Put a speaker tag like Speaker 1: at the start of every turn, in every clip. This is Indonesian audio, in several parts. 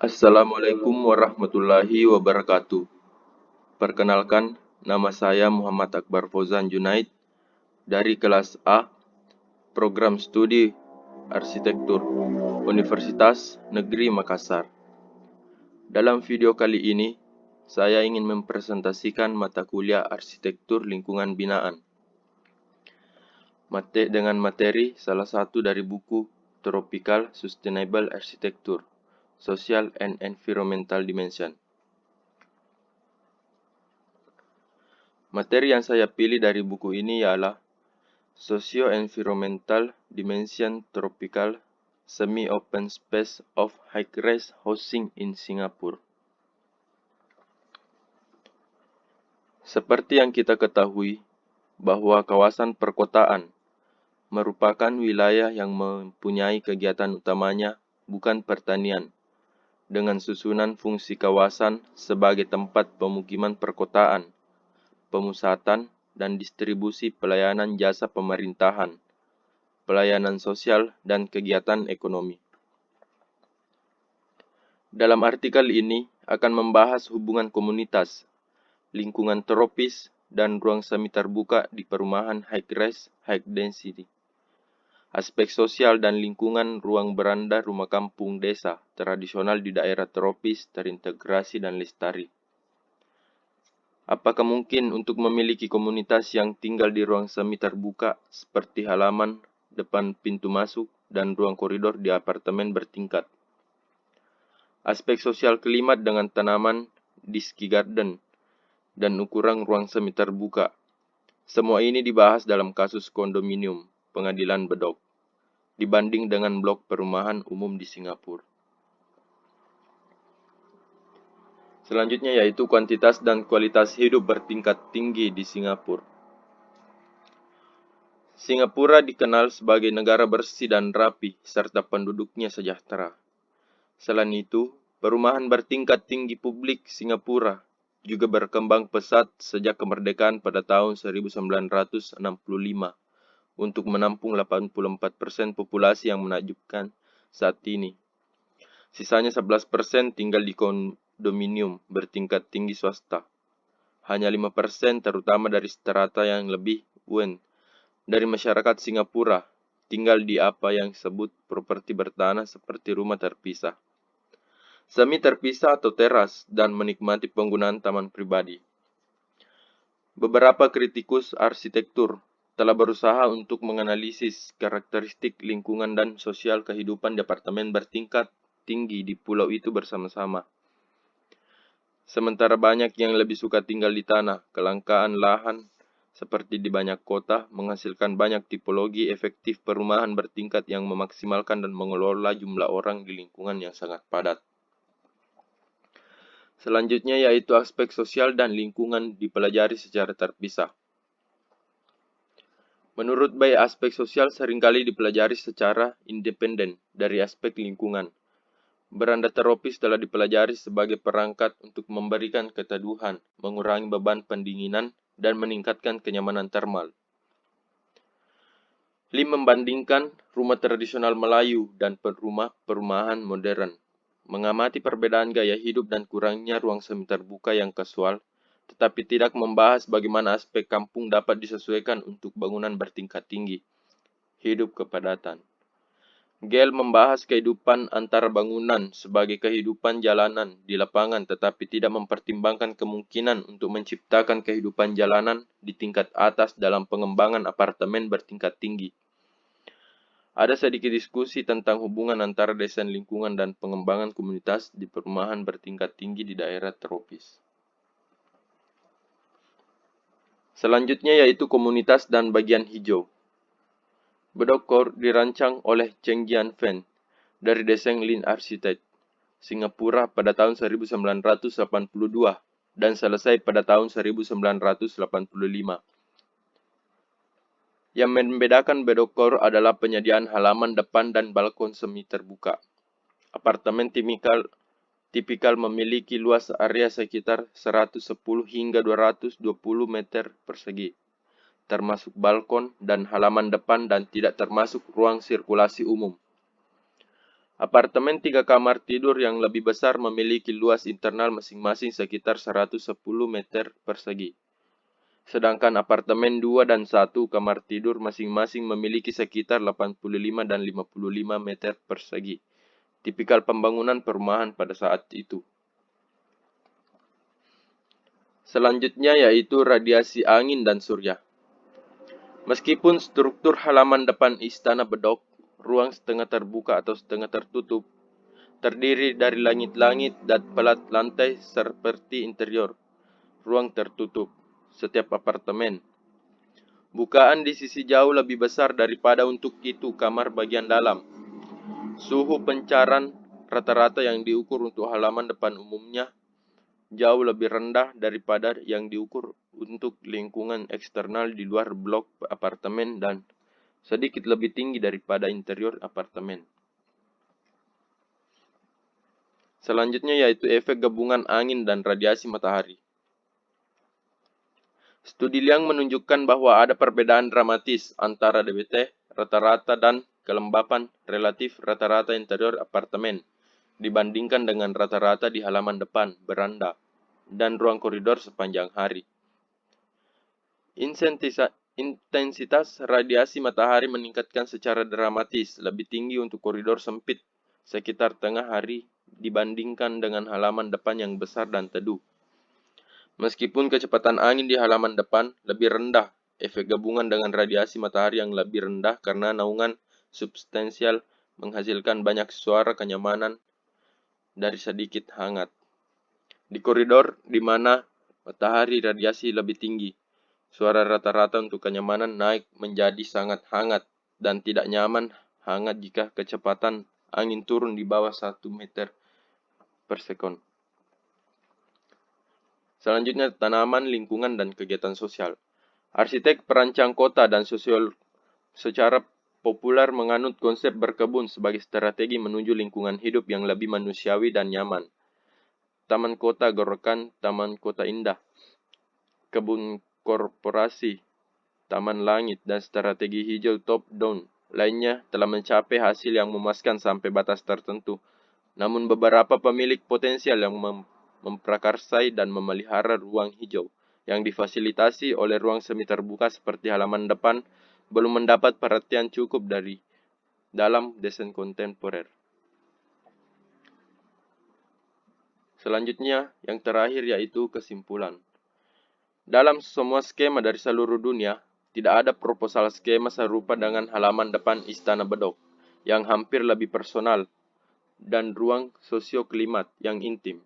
Speaker 1: Assalamualaikum warahmatullahi wabarakatuh. Perkenalkan, nama saya Muhammad Akbar Fauzan Junaid dari kelas A, Program Studi Arsitektur, Universitas Negeri Makassar. Dalam video kali ini, saya ingin mempresentasikan mata kuliah Arsitektur Lingkungan Binaan. Dengan materi salah satu dari buku Tropical Sustainable Architecture, Social and Environmental Dimension. Materi yang saya pilih dari buku ini ialah Socio-Environmental Dimension Tropical Semi-Open Space of High-Rise Housing in Singapore. Seperti yang kita ketahui, bahwa kawasan perkotaan merupakan wilayah yang mempunyai kegiatan utamanya bukan pertanian, dengan susunan fungsi kawasan sebagai tempat pemukiman perkotaan, pemusatan, dan distribusi pelayanan jasa pemerintahan, pelayanan sosial, dan kegiatan ekonomi. Dalam artikel ini akan membahas hubungan komunitas, lingkungan tropis, dan ruang semi terbuka di perumahan high-rise, high density. Aspek sosial dan lingkungan ruang beranda rumah kampung desa tradisional di daerah tropis terintegrasi dan lestari. Apakah mungkin untuk memiliki komunitas yang tinggal di ruang semi terbuka seperti halaman, depan pintu masuk, dan ruang koridor di apartemen bertingkat? Aspek sosial klimat dengan tanaman di ski garden dan ukuran ruang semi terbuka. Semua ini dibahas dalam kasus kondominium Pengadilan Bedok dibanding dengan blok perumahan umum di Singapura. Selanjutnya yaitu kuantitas dan kualitas hidup bertingkat tinggi di Singapura. Singapura dikenal sebagai negara bersih dan rapi serta penduduknya sejahtera. Selain itu, perumahan bertingkat tinggi publik Singapura juga berkembang pesat sejak kemerdekaan pada tahun 1965 untuk menampung 84% populasi yang menakjubkan saat ini. Sisanya 11% tinggal di kondominium bertingkat tinggi swasta. Hanya 5% terutama dari strata yang lebih wen dari masyarakat Singapura tinggal di apa yang disebut properti bertanah seperti rumah terpisah, semi terpisah atau teras, dan menikmati penggunaan taman pribadi. Beberapa kritikus arsitektur telah berusaha untuk menganalisis karakteristik lingkungan dan sosial kehidupan di apartemen bertingkat tinggi di pulau itu bersama-sama. Sementara banyak yang lebih suka tinggal di tanah, kelangkaan lahan seperti di banyak kota menghasilkan banyak tipologi efektif perumahan bertingkat yang memaksimalkan dan mengelola jumlah orang di lingkungan yang sangat padat. Selanjutnya yaitu aspek sosial dan lingkungan dipelajari secara terpisah. Menurut Bay, aspek sosial seringkali dipelajari secara independen dari aspek lingkungan. Beranda tropis telah dipelajari sebagai perangkat untuk memberikan keteduhan, mengurangi beban pendinginan, dan meningkatkan kenyamanan termal. Lim membandingkan rumah tradisional Melayu dan perumahan modern, mengamati perbedaan gaya hidup dan kurangnya ruang semi terbuka yang kasual, tetapi tidak membahas bagaimana aspek kampung dapat disesuaikan untuk bangunan bertingkat tinggi, hidup kepadatan. Gale membahas kehidupan antar bangunan sebagai kehidupan jalanan di lapangan tetapi tidak mempertimbangkan kemungkinan untuk menciptakan kehidupan jalanan di tingkat atas dalam pengembangan apartemen bertingkat tinggi. Ada sedikit diskusi tentang hubungan antara desain lingkungan dan pengembangan komunitas di perumahan bertingkat tinggi di daerah tropis. Selanjutnya yaitu komunitas dan bagian hijau. Bedok dirancang oleh Cheng Jian Fen dari Desain Lin Architect, Singapura pada tahun 1982 dan selesai pada tahun 1985. Yang membedakan Bedok adalah penyediaan halaman depan dan balkon semi terbuka. Apartemen tipikal memiliki luas area sekitar 110 hingga 220 meter persegi, termasuk balkon dan halaman depan dan tidak termasuk ruang sirkulasi umum. Apartemen 3 kamar tidur yang lebih besar memiliki luas internal masing-masing sekitar 110 meter persegi. Sedangkan apartemen 2 dan 1 kamar tidur masing-masing memiliki sekitar 85 dan 55 meter persegi. Tipikal pembangunan perumahan pada saat itu. Selanjutnya yaitu radiasi angin dan surya. Meskipun struktur halaman depan Istana Bedok, ruang setengah terbuka atau setengah tertutup, terdiri dari langit-langit dan pelat lantai seperti interior ruang tertutup setiap apartemen. Bukaan di sisi jauh lebih besar daripada untuk itu kamar bagian dalam. Suhu pancaran rata-rata yang diukur untuk halaman depan umumnya jauh lebih rendah daripada yang diukur untuk lingkungan eksternal di luar blok apartemen dan sedikit lebih tinggi daripada interior apartemen. Selanjutnya yaitu efek gabungan angin dan radiasi matahari. Studi Liang menunjukkan bahwa ada perbedaan dramatis antara DBT rata-rata dan kelembapan relatif rata-rata interior apartemen dibandingkan dengan rata-rata di halaman depan, beranda, dan ruang koridor sepanjang hari. Intensitas radiasi matahari meningkatkan secara dramatis, lebih tinggi untuk koridor sempit sekitar tengah hari dibandingkan dengan halaman depan yang besar dan teduh. Meskipun kecepatan angin di halaman depan lebih rendah, efek gabungan dengan radiasi matahari yang lebih rendah karena naungan substansial menghasilkan banyak suara kenyamanan dari sedikit hangat. Di koridor di mana matahari radiasi lebih tinggi, suara rata-rata untuk kenyamanan naik menjadi sangat hangat dan tidak nyaman hangat jika kecepatan angin turun di bawah 1 meter per sekon. Selanjutnya, tanaman, lingkungan, dan kegiatan sosial. Arsitek, perancang kota, dan sosiolog secara populer menganut konsep berkebun sebagai strategi menuju lingkungan hidup yang lebih manusiawi dan nyaman. Taman kota Gorokan, taman kota indah, kebun korporasi, taman langit, dan strategi hijau top-down lainnya telah mencapai hasil yang memuaskan sampai batas tertentu. Namun beberapa pemilik potensial yang memprakarsai dan memelihara ruang hijau yang difasilitasi oleh ruang semi terbuka seperti halaman depan belum mendapat perhatian cukup dari dalam desain kontemporer. Selanjutnya, yang terakhir yaitu kesimpulan. Dalam semua skema dari seluruh dunia, tidak ada proposal skema serupa dengan halaman depan Istana Bedok yang hampir lebih personal dan ruang sosioklimat yang intim.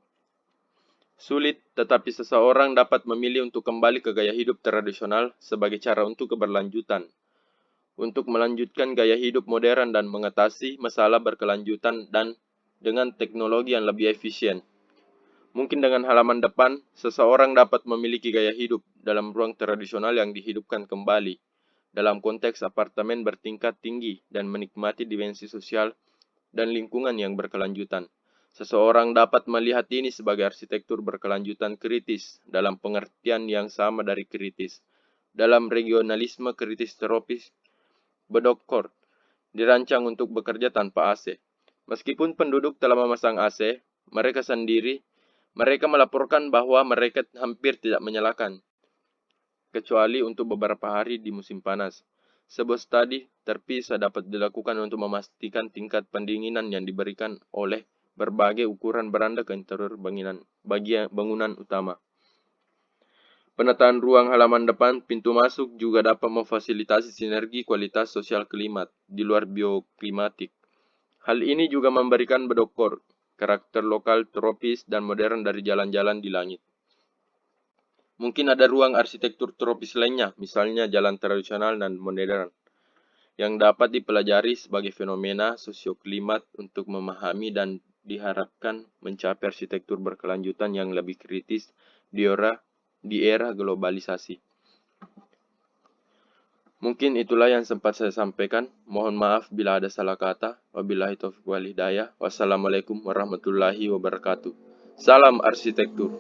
Speaker 1: Sulit, tetapi seseorang dapat memilih untuk kembali ke gaya hidup tradisional sebagai cara untuk keberlanjutan, untuk melanjutkan gaya hidup modern dan mengatasi masalah berkelanjutan dan dengan teknologi yang lebih efisien. Mungkin dengan halaman depan, seseorang dapat memiliki gaya hidup dalam ruang tradisional yang dihidupkan kembali, dalam konteks apartemen bertingkat tinggi dan menikmati dimensi sosial dan lingkungan yang berkelanjutan. Seseorang dapat melihat ini sebagai arsitektur berkelanjutan kritis dalam pengertian yang sama dari kritis. Dalam regionalisme kritis tropis, Bedok Court dirancang untuk bekerja tanpa AC. Meskipun penduduk telah memasang AC, mereka melaporkan bahwa mereka hampir tidak menyalakan, kecuali untuk beberapa hari di musim panas. Sebuah studi terpisah dapat dilakukan untuk memastikan tingkat pendinginan yang diberikan oleh berbagai ukuran beranda ke interior bangunan utama. Penataan ruang halaman depan pintu masuk juga dapat memfasilitasi sinergi kualitas sosial klimat di luar bioklimatik. Hal ini juga memberikan Bedok karakter lokal tropis dan modern dari jalan-jalan di langit. Mungkin ada ruang arsitektur tropis lainnya, misalnya jalan tradisional dan modern, yang dapat dipelajari sebagai fenomena sosioklimat untuk memahami dan diharapkan mencapai arsitektur berkelanjutan yang lebih kritis di era globalisasi. Mungkin itulah yang sempat saya sampaikan. Mohon maaf bila ada salah kata. Wabillahi taufiq wal hidayah. Wassalamualaikum warahmatullahi wabarakatuh. Salam arsitektur.